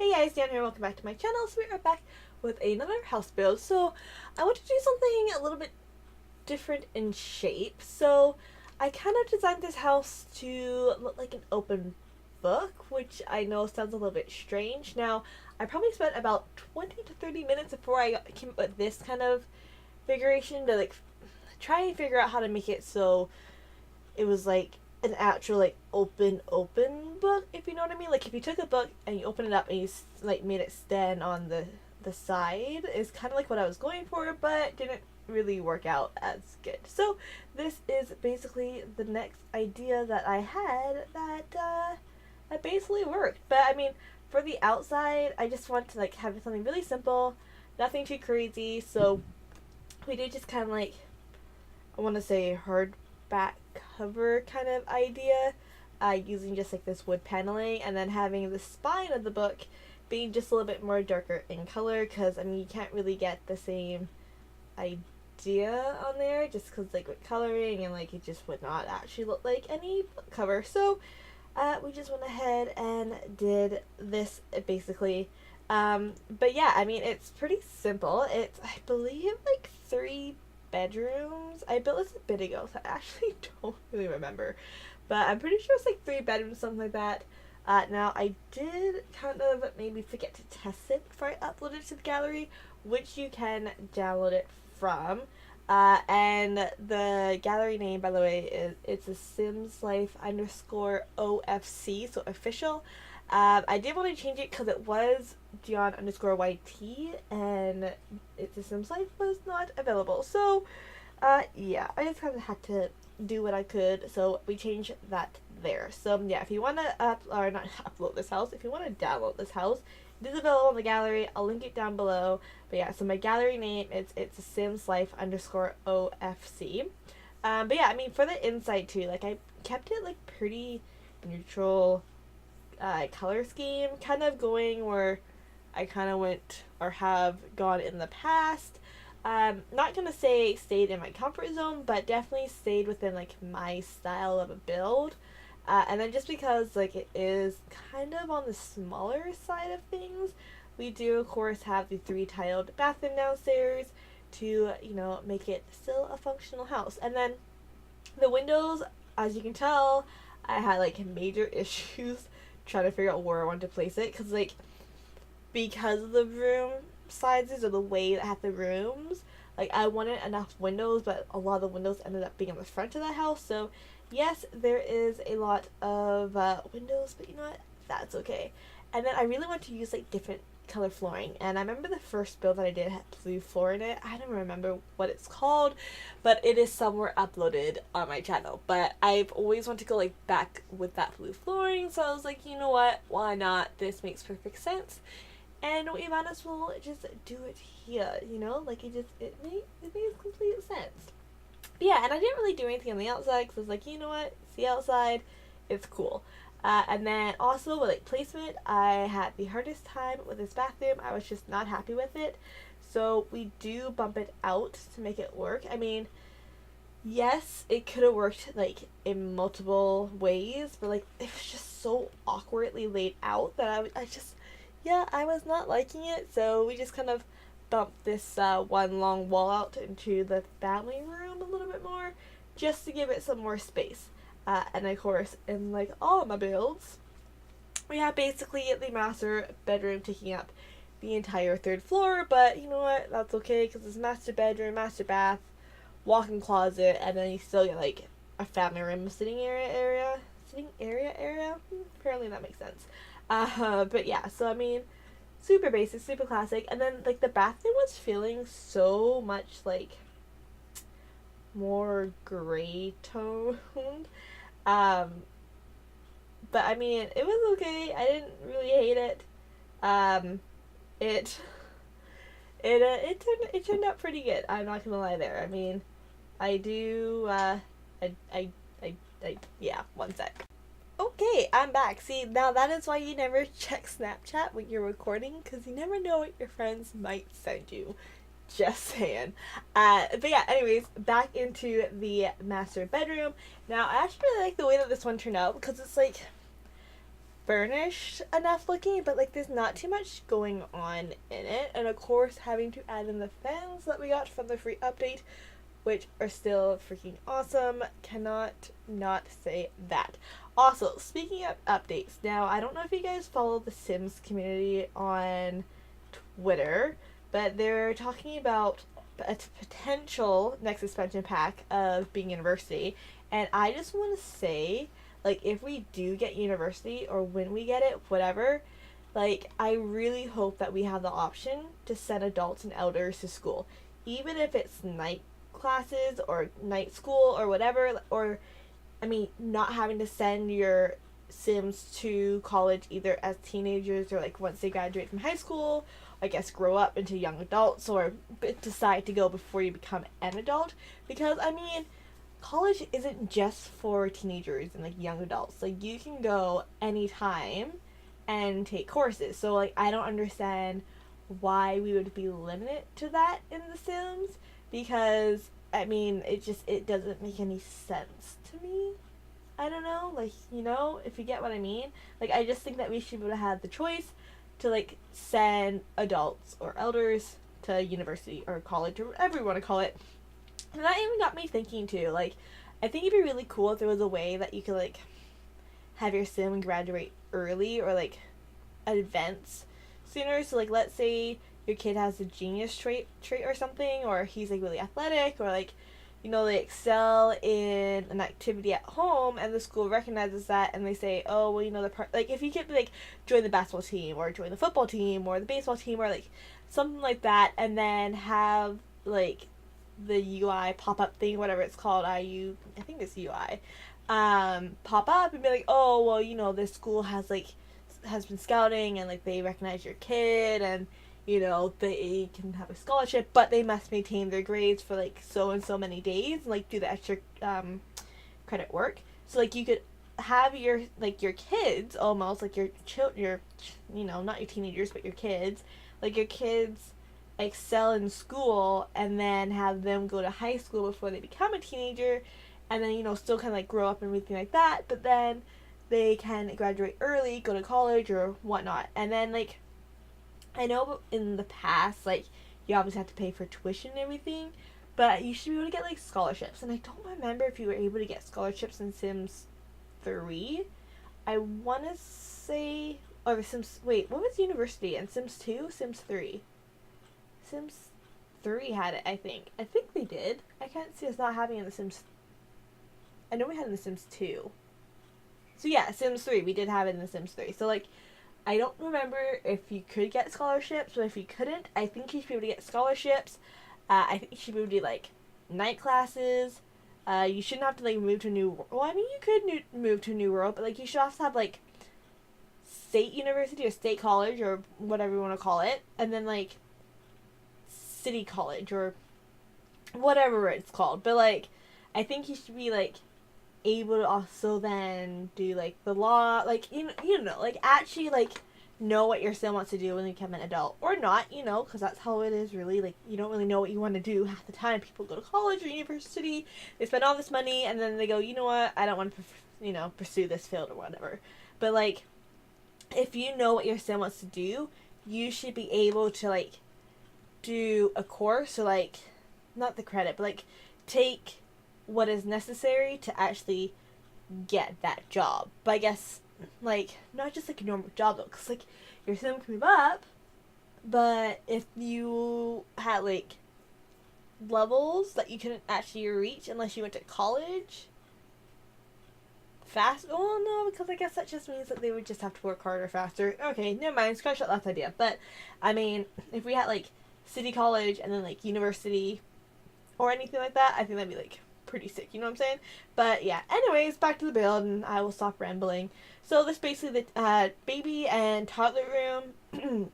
Hey guys, Dan here, welcome back to my channel. So we are back with another house build. So I want to do something a little bit different in shape. So I kind of designed this house to look like an open book, which I know sounds a little bit strange. Now, I probably spent about 20 to 30 minutes before I came up with this kind of figuration to like try and figure out how to make it so it was like an actual like open book, if you know what I mean. Like if you took a book and you open it up and you like made it stand on the side, is kind of like what I was going for, but didn't really work out as good. So this is basically the next idea that I had that basically worked. But I mean, for the outside, I just want to like have something really simple, nothing too crazy. So we did just kind of like, I want to say hardback cover kind of idea, using just like this wood paneling, and then having the spine of the book being just a little bit more darker in color, because I mean you can't really get the same idea on there just because like with coloring, and like it just would not actually look like any book cover. So we just went ahead and did this basically. But yeah, I mean it's pretty simple. It's, I believe, like 3 bedrooms. I built this a bit ago, so I actually don't really remember, but I'm pretty sure it's like 3 bedrooms, something like that. Now I did kind of maybe forget to test it before I uploaded it to the gallery, which you can download it from. And the gallery name, by the way, is ItsASimsLife _OFC, so official. I did want to change it because it was Dion _YT, and ItsASimsLife was not available. So, yeah, I just kind of had to do what I could, so we changed that there. So, yeah, if you want to not upload this house, if you want to download this house, it is available in the gallery. I'll link it down below. But yeah, so my gallery name is ItsASimsLife _OFC. But yeah, I mean, for the inside too, like I kept it like pretty neutral color scheme, kind of going where I kind of went or have gone in the past. Not gonna say stayed in my comfort zone, but definitely stayed within like my style of a build. And then just because like it is kind of on the smaller side of things, we do of course have the 3 tiled bathroom downstairs to, you know, make it still a functional house. And then the windows, as you can tell, I had like major issues trying to figure out where I wanted to place it, because of the room sizes or the way that I had the rooms, like I wanted enough windows, but a lot of the windows ended up being on the front of the house. So yes, there is a lot of windows, but you know what, that's okay. And then I really want to use like different color flooring, and I remember the first build that I did had blue floor in it. I don't remember what it's called, but it is somewhere uploaded on my channel. But I've always wanted to go like back with that blue flooring, so I was like, you know what, why not? This makes perfect sense, and we might as well just do it here, you know, like it makes complete sense. But yeah, and I didn't really do anything on the outside because I was like, you know what, it's the outside, it's cool. And then also with like placement, I had the hardest time with this bathroom. I was just not happy with it. So we do bump it out to make it work. I mean, yes, it could have worked like in multiple ways, but like it was just so awkwardly laid out that I was not liking it. So we just kind of bumped this one long wall out into the family room a little bit more, just to give it some more space. And of course, in like all my builds, we have basically the master bedroom taking up the entire 3rd floor, but you know what, that's okay because it's master bedroom, master bath, walk-in closet, and then you still get like a family room, sitting area. Apparently that makes sense. But yeah, so I mean, super basic, super classic. And then like the bathroom was feeling so much like more gray toned. But I mean, it was okay. I didn't really hate it. It turned out pretty good. I'm not gonna lie there. I mean, I do. Yeah. One sec. Okay, I'm back. See, now that is why you never check Snapchat when you're recording, because you never know what your friends might send you. Just saying. But yeah, anyways, back into the master bedroom. Now, I actually really like the way that this one turned out, because it's like furnished enough looking, but like there's not too much going on in it. And of course, having to add in the fans that we got from the free update, which are still freaking awesome. Cannot not say that. Also, speaking of updates, now I don't know if you guys follow the Sims community on Twitter, but they're talking about a potential next expansion pack of being university, and I just want to say, like, if we do get university or when we get it, whatever, like, I really hope that we have the option to send adults and elders to school, even if it's night classes or night school or whatever, or I mean, not having to send your Sims to college either as teenagers or like once they graduate from high school, I guess grow up into young adults or decide to go before you become an adult. Because, I mean, college isn't just for teenagers and like young adults. Like, you can go anytime and take courses. So, like, I don't understand why we would be limited to that in The Sims because I mean, it doesn't make any sense to me. I don't know, like, if you get what I mean. Like, I just think that we should be able to have the choice to, like, send adults or elders to university or college or whatever you want to call it. And that even got me thinking, too. Like, I think it'd be really cool if there was a way that you could, like, have your sim graduate early or, like, advance sooner. So, like, let's say your kid has a genius trait or something, or he's like really athletic, or like they excel in an activity at home and the school recognizes that and they say, oh well, the part, like if you could like join the basketball team or join the football team or the baseball team or like something like that, and then have like the UI pop-up thing, whatever it's called, I think it's UI, pop up and be like, oh well, this school has been scouting and like they recognize your kid and they can have a scholarship, but they must maintain their grades for like so and so many days and like do the extra credit work. So like you could have your kids almost like your not your teenagers but your kids, like your kids excel in school and then have them go to high school before they become a teenager, and then still kind of like grow up and everything like that, but then they can graduate early, go to college or whatnot. And then like I know in the past, like, you obviously have to pay for tuition and everything, but you should be able to get, like, scholarships. And I don't remember if you were able to get scholarships in Sims 3. I want to say, or the Sims, wait, what was university? In Sims 2? Sims 3? Sims 3 had it, I think. I think they did. I can't see us not having it in the Sims. I know we had it in the Sims 2. So yeah, Sims 3. We did have it in the Sims 3. So, like, I don't remember if you could get scholarships, but if you couldn't, I think you should be able to get scholarships. I think you should be able to do, like, night classes. You shouldn't have to, like, move to a new... Well, I mean, you could move to a new world, but, like, you should also have, like, state university or state college or whatever you want to call it. And then, like, city college or whatever it's called. But, like, I think you should be, like, able to also then do like the law, like like actually like know what your sim wants to do when you become an adult or not, because that's how it is really. Like you don't really know what you want to do half the time. People go to college or university, they spend all this money, and then they go, you know what, I don't want to pursue this field or whatever. But like if you know what your sim wants to do, you should be able to like do a course or like not the credit, but like take what is necessary to actually get that job. But I guess, like, not just like a normal job though, because like your sim can move up, but if you had like levels that you couldn't actually reach unless you went to college fast, oh no, because I guess that just means that they would just have to work harder faster. Okay, never mind, scratch that last idea. But I mean, if we had like city college and then like university or anything like that, I think that'd be like pretty sick, you know what I'm saying? But yeah, anyways, back to the build and I will stop rambling. So this basically the baby and toddler room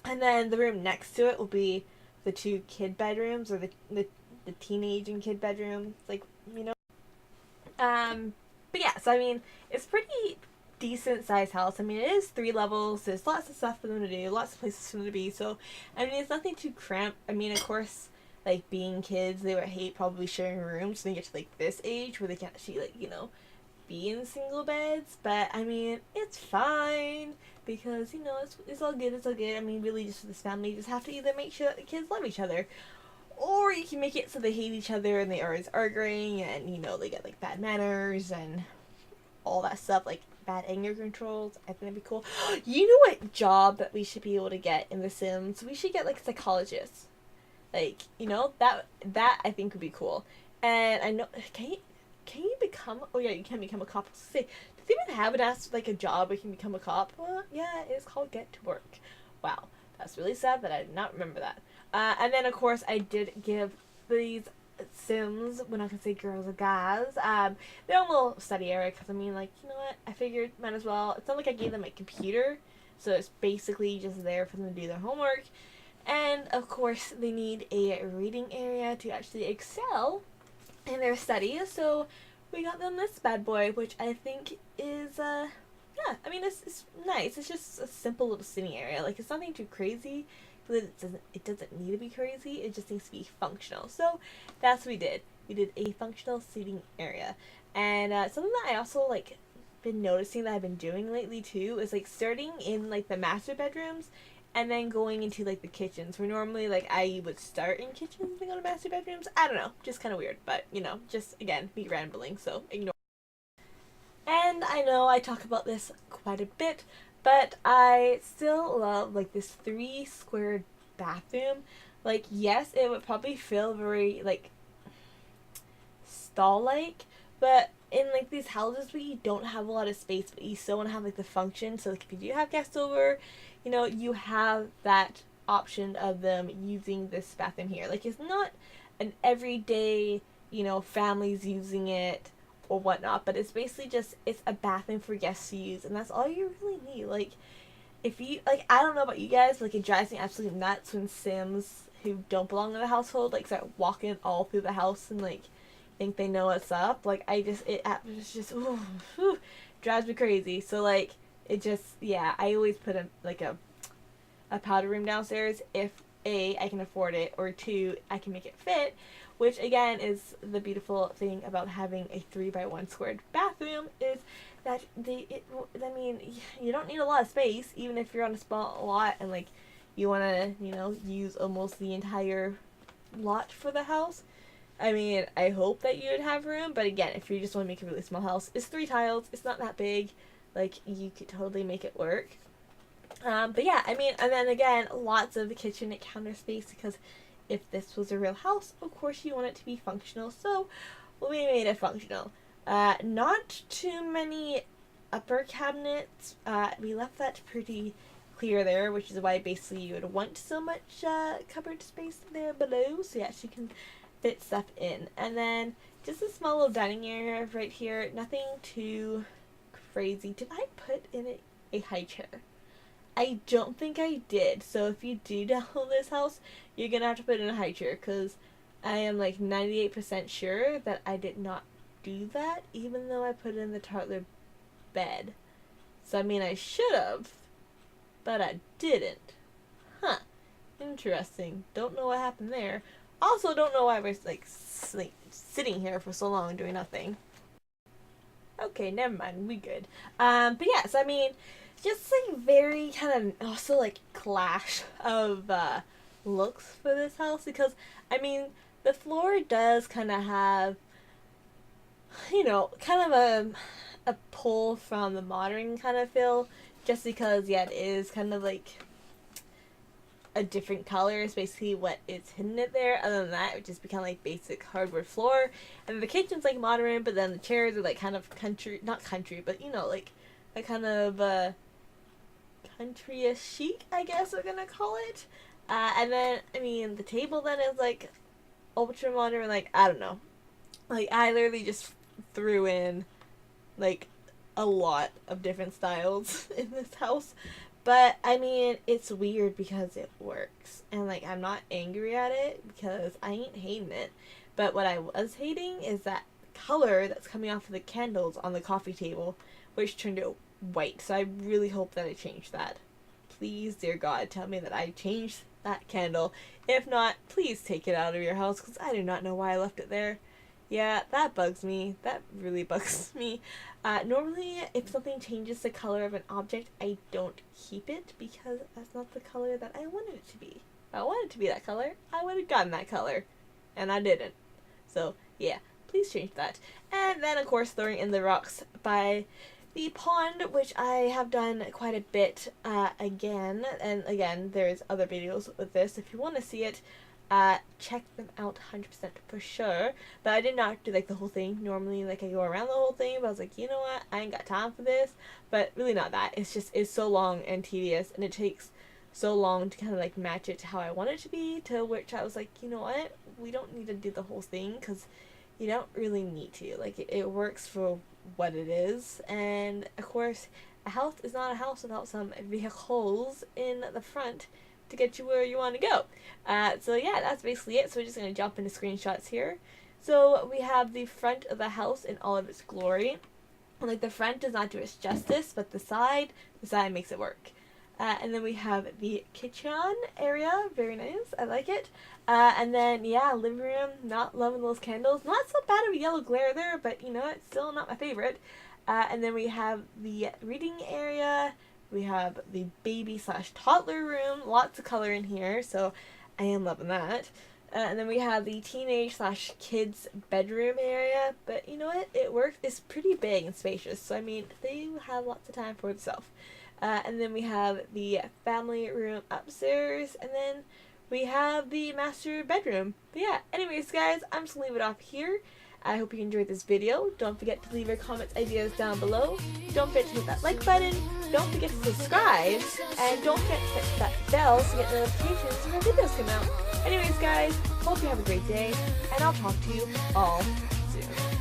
and then the room next to it will be the 2 kid bedrooms or the teenage and kid bedrooms, like, but yeah, so I mean it's pretty decent sized house. I mean it is 3 levels, there's lots of stuff for them to do, lots of places for them to be, so I mean it's nothing too cramped. I mean of course, like, being kids, they would hate probably sharing rooms when they get to, like, this age where they can actually, like, be in single beds, but I mean, it's fine because it's all good. It's all good. I mean, really, just for this family, you just have to either make sure that the kids love each other, or you can make it so they hate each other and they are always arguing, and they get like bad manners and all that stuff, like bad anger controls. I think that'd be cool. You know what job that we should be able to get in The Sims? We should get like psychologists. Like, that I think would be cool. And I know, can you become? Oh yeah, you can become a cop. Say, do they even have like a job where you can become a cop? Well, yeah, it's called Get to Work. Wow, that's really sad that I did not remember that. And then of course I did give these Sims, we're not gonna say girls or guys, their own little study area, because I mean, like, you know what, I figured might as well. It's not like I gave them a computer, so it's basically just there for them to do their homework. And of course they need a reading area to actually excel in their studies, so we got them this bad boy, which I think is yeah, I mean, it's nice. It's just a simple little sitting area. Like, it's nothing too crazy, but it doesn't need to be crazy. It just needs to be functional. So that's what we did. We did a functional seating area. And something that I also like been noticing that I've been doing lately too is like starting in like the master bedrooms and then going into like the kitchens, where normally like I would start in kitchens and go to master bedrooms. I don't know, just kind of weird, but just again, me rambling, so ignore. And I know I talk about this quite a bit, but I still love like this 3 square bathroom. Like, yes, it would probably feel very like stall like, but in like these houses where you don't have a lot of space but you still want to have like the function, so like if you do have guests over, you have that option of them using this bathroom here. Like, it's not an everyday, families using it or whatnot, but it's basically just, it's a bathroom for guests to use, and that's all you really need. Like, if you, like, I don't know about you guys, but like, it drives me absolutely nuts when Sims who don't belong in the household like start walking all through the house and like think they know what's up. Like, it's just ooh, drives me crazy. So like, it just, yeah, I always put a powder room downstairs if A, I can afford it, or 2, I can make it fit, which again is the beautiful thing about having a 3x1 squared bathroom, is that I mean, you don't need a lot of space, even if you're on a small lot and like you want to, use almost the entire lot for the house. I mean, I hope that you would have room, but again, if you just want to make a really small house, it's 3 tiles, it's not that big, like, you could totally make it work. But yeah, I mean, and then again, lots of the kitchen and counter space, because if this was a real house, of course you want it to be functional, so we made it functional. Not too many upper cabinets. We left that pretty clear there, which is why basically you would want so much cupboard space there below, so you actually can fit stuff in. And then just a small little dining area right here. Nothing too crazy. Did I put in it a high chair? I don't think I did. So if you do download this house, you're gonna have to put in a high chair, because I am like 98% sure that I did not do that, even though I put in the toddler bed. So I mean, I should have, but I didn't. Huh. Interesting. Don't know what happened there. Also, don't know why we're like sitting here for so long doing nothing. Okay, never mind. We good. But yeah, so I mean, just like very kind of also like clash of looks for this house, because I mean, the floor does kind of have, kind of a pull from the modern kind of feel, just because yeah, it is kind of like a different color is basically what is hidden it there. Other than that, it would just become like basic hardwood floor. And the kitchen's like modern, but then the chairs are like kind of country, not country, but like a kind of country-ish chic, I guess we're gonna call it. And then I mean, the table then is like ultra modern. Like, I don't know, like I literally just threw in like a lot of different styles in this house. But I mean, it's weird because it works, and like I'm not angry at it because I ain't hating it. But what I was hating is that color that's coming off of the candles on the coffee table, which turned to white. So I really hope that I change that. Please, dear God, tell me that I changed that candle. If not, please take it out of your house, because I do not know why I left it there. Yeah, that bugs me. That really bugs me. Normally, if something changes the color of an object, I don't keep it because that's not the color that I wanted it to be. If I wanted it to be that color, I would have gotten that color. And I didn't. So, yeah, please change that. And then, of course, throwing in the rocks by the pond, which I have done quite a bit again. And again, there's other videos with this. If you want to see it, check them out 100% for sure. But I did not do like the whole thing. Normally, like I go around the whole thing, but I was like, you know what, I ain't got time for this. But really not that. It's so long and tedious, and it takes so long to kind of like match it to how I want it to be, to which I was like, you know what, we don't need to do the whole thing because you don't really need to. Like it works for what it is. And of course, a house is not a house without some vehicles in the front to get you where you want to go. So yeah, that's basically it. So we're just going to jump into screenshots here. So we have the front of the house in all of its glory. And like the front does not do it justice, but the side makes it work. And then we have the kitchen area, very nice, I like it. And then yeah, living room, not loving those candles. Not so bad of a yellow glare there, but you know, it's still not my favorite. And then we have the reading area. We have the baby / toddler room, lots of color in here, so I am loving that. And then we have the teenage / kids bedroom area, but you know what, it works. It's pretty big and spacious, so I mean, they have lots of time for itself. And then we have the family room upstairs, and then we have the master bedroom. But yeah, anyways guys, I'm just gonna leave it off here. I hope you enjoyed this video. Don't forget to leave your comments, ideas down below. Don't forget to hit that like button. Don't forget to subscribe. And don't forget to hit that bell to get notifications when our videos come out. Anyways guys, hope you have a great day, and I'll talk to you all soon.